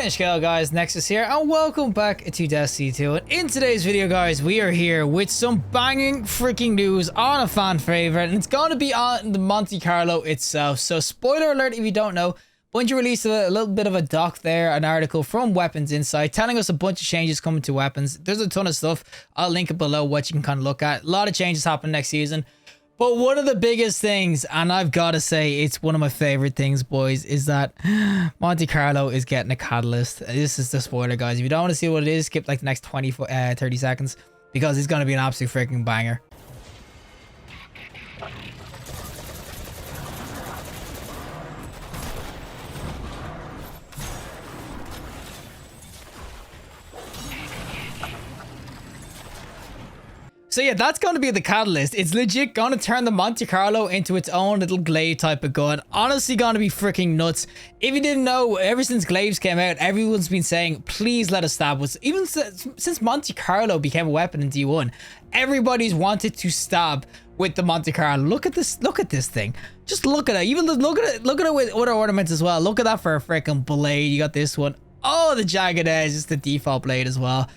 G'day Shkale guys, Nexas here and welcome back to Destiny 2. And in today's video guys, we are here with some banging freaking news on a fan favorite, and it's going to be on the Monte Carlo itself. So spoiler alert if you don't know, Bungie released a little bit of a doc there, an article from Weapons Insight telling us a bunch of changes coming to weapons. There's a ton of stuff. I'll link it below what you can kind of look at. A lot of changes happen next season. But one of the biggest things, and I've got to say it's one of my favorite things, boys, is that Monte Carlo is getting a catalyst. This is the spoiler, guys. If you don't want to see what it is, skip like the next 30 seconds, because it's going to be an absolute freaking banger. So yeah, that's going to be the catalyst. It's legit going to turn the Monte Carlo into its own little glaive type of gun. Honestly, going to be freaking nuts. If you didn't know, ever since glaives came out, everyone's been saying, please let us stab us. Even since Monte Carlo became a weapon in D1, everybody's wanted to stab with the Monte Carlo. Look at this thing. Just look at it. Even look at it with other ornaments as well. Look at that for a freaking blade. You got this one. Oh, the jagged edge is the default blade as well.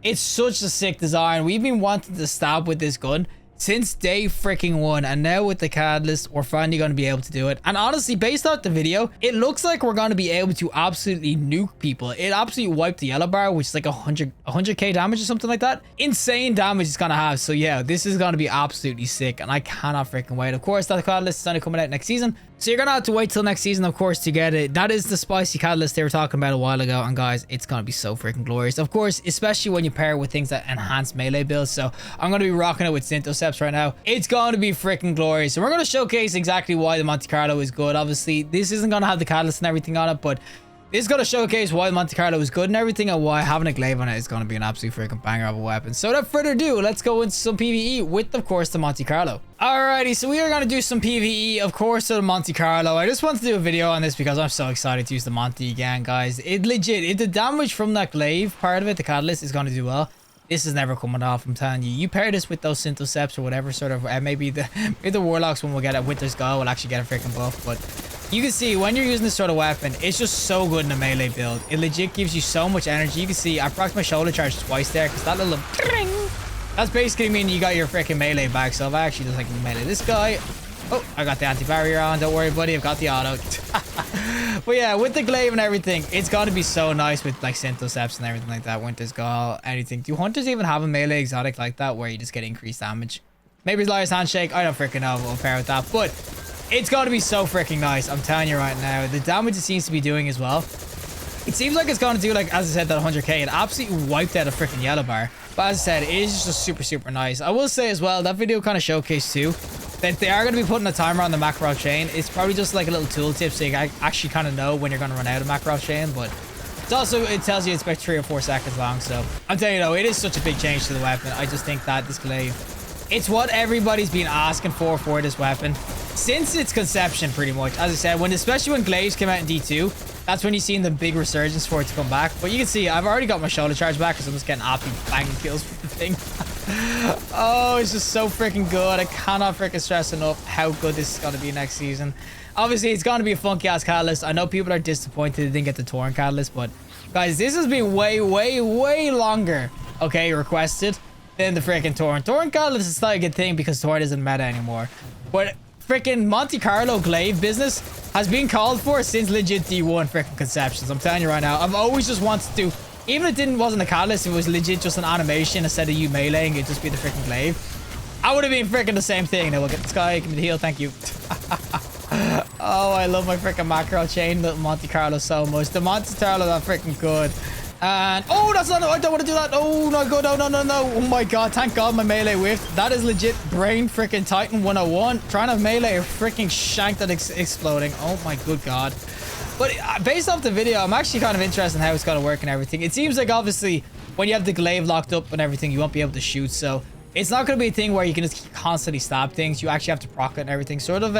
It's such a sick design. We've been wanting to stab with this gun since day freaking one, and now with the catalyst we're finally going to be able to do it. And honestly, based off the video, it looks like we're going to be able to absolutely nuke people. It absolutely wiped the yellow bar, which is like 100k damage or something like that. Insane damage it's going to have. So yeah, this is going to be absolutely sick, and I cannot freaking wait. Of course, that catalyst is only coming out next season, so you're gonna have to wait till next season, of course, to get it. That is the spicy catalyst they were talking about a while ago, and guys, it's gonna be so freaking glorious. Of course, especially when you pair it with things that enhance melee builds. So I'm gonna be rocking it with Syntoceps right now. It's gonna be freaking glorious. And we're gonna showcase exactly why the Monte Carlo is good. Obviously, this isn't gonna have the catalyst and everything on it, but this is going to showcase why Monte Carlo is good and everything, and why having a glaive on it is going to be an absolute freaking banger of a weapon. So without further ado, let's go into some PvE with, of course, the Monte Carlo. Alrighty, so we are going to do some PvE, of course, to the Monte Carlo. I just want to do a video on this because I'm so excited to use the Monte again, guys. It legit, if the damage from that glaive part of it, the catalyst, is going to do well, this is never coming off, I'm telling you. You pair this with those Syntoceps or whatever sort of, maybe the Warlocks one will get a Winter's Guile, will actually get a freaking buff, but you can see when you're using this sort of weapon, it's just so good in a melee build. It legit gives you so much energy. You can see I procced my shoulder charge twice there because that little tring, that's basically meaning you got your freaking melee back. So if I actually just like melee this guy, oh, I got the anti-barrier on. Don't worry, buddy, I've got the auto. But yeah, with the glaive and everything, it's got to be so nice with like Syntoceps and everything like that. Winter's Guile, anything. Do hunters even have a melee exotic like that where you just get increased damage? Maybe it's Liar's Handshake. I don't freaking know. We'll pair with that, but it's got to be so freaking nice. I'm telling you right now, the damage it seems to be doing as well. It seems like it's going to do, like, as I said, that 100k. It absolutely wiped out a freaking yellow bar. But as I said, it is just super, super nice. I will say as well, that video kind of showcased too that they are going to be putting a timer on the macro chain. It's probably just like a little tooltip so you actually kind of know when you're going to run out of macro chain. But it's also, it tells you it's about 3 or 4 seconds long. So I'm telling you though, it is such a big change to the weapon. I just think that this glaive, it's what everybody's been asking for this weapon since its conception, pretty much. As I said, especially when glaives came out in D2, that's when you've seen the big resurgence for it to come back. But you can see I've already got my shoulder charge back because I'm just getting absolutely banging kills with the thing. Oh, it's just so freaking good. I cannot freaking stress enough how good this is going to be next season. Obviously, it's going to be a funky ass catalyst. I know people are disappointed they didn't get the Torrent catalyst, but guys, this has been way, way, way longer, okay, requested than the freaking Torrent. Torrent catalyst is not a good thing because Torrent isn't meta anymore. But freaking Monte Carlo glaive business has been called for since legit D1 freaking conceptions. I'm telling you right now, I've always just wanted to, even if it wasn't a catalyst, it was legit just an animation instead of you meleeing, it'd just be the freaking glaive. I would have been freaking the same thing. Now we'll get this guy, give me the heal, thank you. Oh, I love my freaking macro chain, little Monte Carlo so much. The Monte Carlo are freaking good. And oh, that's not, I don't want to do that. Oh no, go, no. Oh my god, thank god my melee whiffed. That is legit brain freaking Titan 101 trying to melee a freaking shank that exploding. Oh my good god. But based off the video, I'm actually kind of interested in how it's going to work and everything. It seems like obviously when you have the glaive locked up and everything, you won't be able to shoot. So it's not going to be a thing where you can just constantly stab things. You actually have to proc it and everything. Sort of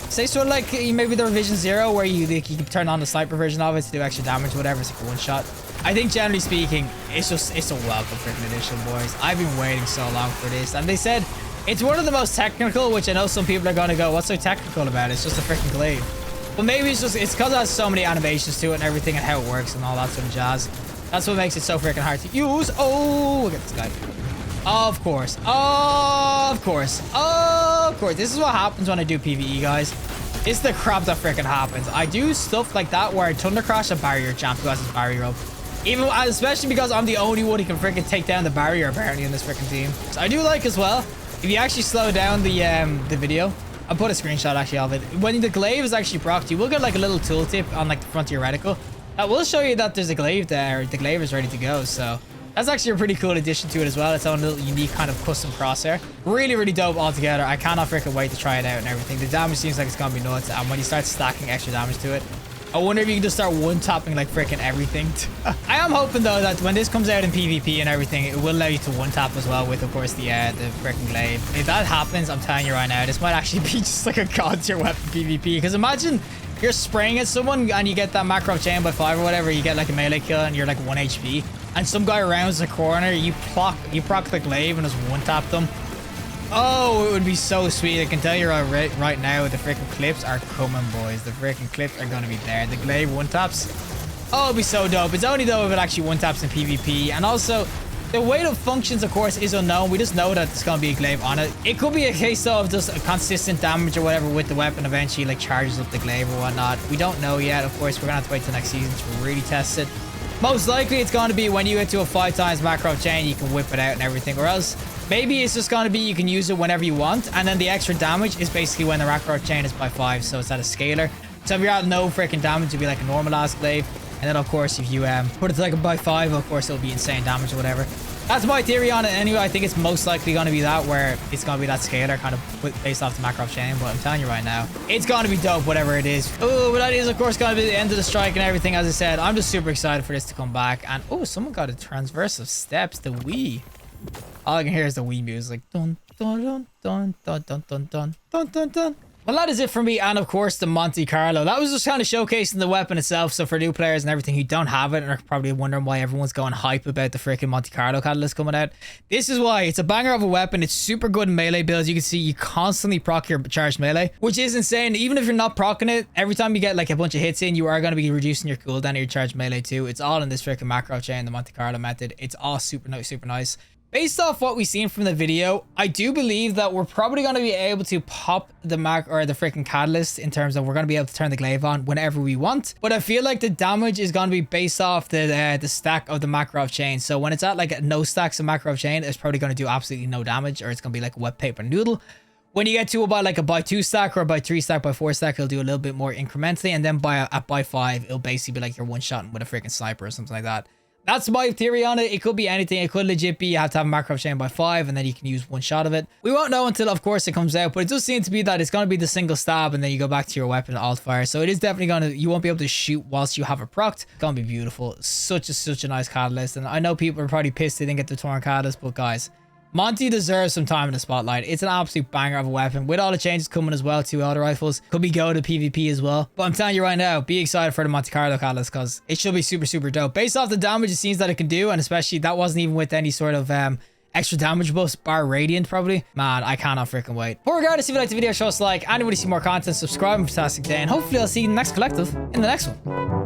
say sort of like maybe the revision 0 where you can turn on the sniper version of it to do extra damage or whatever. It's like a one shot. I think generally speaking, it's a welcome freaking addition, boys. I've been waiting so long for this, and they said it's one of the most technical, which I know some people are going to go, what's so technical about it? It's just a freaking glaive. But maybe it's because it has so many animations to it and everything and how it works and all that sort of jazz. That's what makes it so freaking hard to use. Oh, look at this guy. Of course. Of course. Of course. This is what happens when I do PvE, guys. It's the crap that freaking happens. I do stuff like that where I thunder crash a barrier champ who has his barrier up. Even, especially because I'm the only one who can freaking take down the barrier apparently in this freaking team. So I do like as well, if you actually slow down the video, I'll put a screenshot actually of it. When the glaive is actually procced, you will get like a little tooltip on like the front of your reticle. That will show you that there's a glaive there. The glaive is ready to go. So that's actually a pretty cool addition to it as well. Its own little unique kind of custom crosshair. Really, really dope altogether. I cannot freaking wait to try it out and everything. The damage seems like it's gonna be nuts. And when you start stacking extra damage to it, I wonder if you can just start one-tapping like freaking everything. I am hoping though that when this comes out in PvP and everything, it will allow you to one-tap as well with, of course, the freaking glaive. If that happens, I'm telling you right now, this might actually be just like a god tier weapon PvP. Because imagine you're spraying at someone and you get that macro chain by 5 or whatever. You get like a melee kill and you're like 1 HP. And some guy rounds the corner, you proc the glaive and just one-tap them. Oh, it would be so sweet. I can tell you right now, the freaking clips are coming, boys. The freaking clips are going to be there. The glaive one-taps. Oh, it'd be so dope. It's only dope if it actually one-taps in PvP. And also, the way it functions, of course, is unknown. We just know that there's going to be a glaive on it. It could be a case of just a consistent damage or whatever with the weapon eventually, like, charges up the glaive or whatnot. We don't know yet. Of course, we're going to have to wait till next season to really test it. Most likely, it's going to be when you get to a 5 times macro chain, you can whip it out and everything. Or else, maybe it's just going to be you can use it whenever you want. And then the extra damage is basically when the macro chain is by 5. So it's at a scalar. So if you're at no freaking damage, it'll be like a normal ass glaive. And then, of course, if you put it to like a by 5, of course, it'll be insane damage or whatever. That's my theory on it anyway. I think it's most likely going to be that, where it's going to be that scalar kind of based off the macro chain. But I'm telling you right now, it's going to be dope, whatever it is. Oh, but that is, of course, going to be the end of the strike and everything. As I said, I'm just super excited for this to come back. And oh, someone got a transverse of steps, the Wii. All I can hear is the Wii music. Dun, dun, dun, dun, dun, dun, dun, dun, dun, dun. Well, that is it for me, and of course the Monte Carlo. That was just kind of showcasing the weapon itself. So for new players and everything who don't have it and are probably wondering why everyone's going hype about the freaking Monte Carlo catalyst coming out, this is why. It's a banger of a weapon. It's super good in melee builds. You can see you constantly proc your charged melee, which is insane. Even if you're not proccing it, every time you get like a bunch of hits in, you are going to be reducing your cooldown of your charged melee too. It's all in this freaking macro chain, the Monte Carlo method. It's all super nice. Based off what we've seen from the video, I do believe that we're probably going to be able to pop the the freaking catalyst in terms of we're going to be able to turn the glaive on whenever we want. But I feel like the damage is going to be based off the stack of the macro chain. So when it's at like no stacks of macro chain, it's probably going to do absolutely no damage, or it's going to be like a wet paper noodle. When you get to about like a by 2 stack or a by 3 stack, by 4 stack, it'll do a little bit more incrementally. And then by 5, it'll basically be like you're one-shotting with a freaking sniper or something like that. That's my theory on it. It could be anything. It could legit be you have to have a macro chain by 5 and then you can use one shot of it. We won't know until, of course, it comes out, but it does seem to be that it's going to be the single stab and then you go back to your weapon alt fire. So it is definitely going to, you won't be able to shoot whilst you have it procced. It's going to be beautiful. Such a nice catalyst. And I know people are probably pissed they didn't get the Torn catalyst, but guys, Monte deserves some time in the spotlight. It's an absolute banger of a weapon. With all the changes coming as well to auto rifles, could be go to PvP as well. But I'm telling you right now, be excited for the Monte Carlo catalyst because it should be super dope. Based off the damage it seems that it can do, and especially that wasn't even with any sort of extra damage buffs, bar radiant probably. Man, I cannot freaking wait. But regardless, if you liked the video, show us a like. Anybody see more content, subscribe, and fantastic day. And hopefully I'll see you in the next collective in the next one.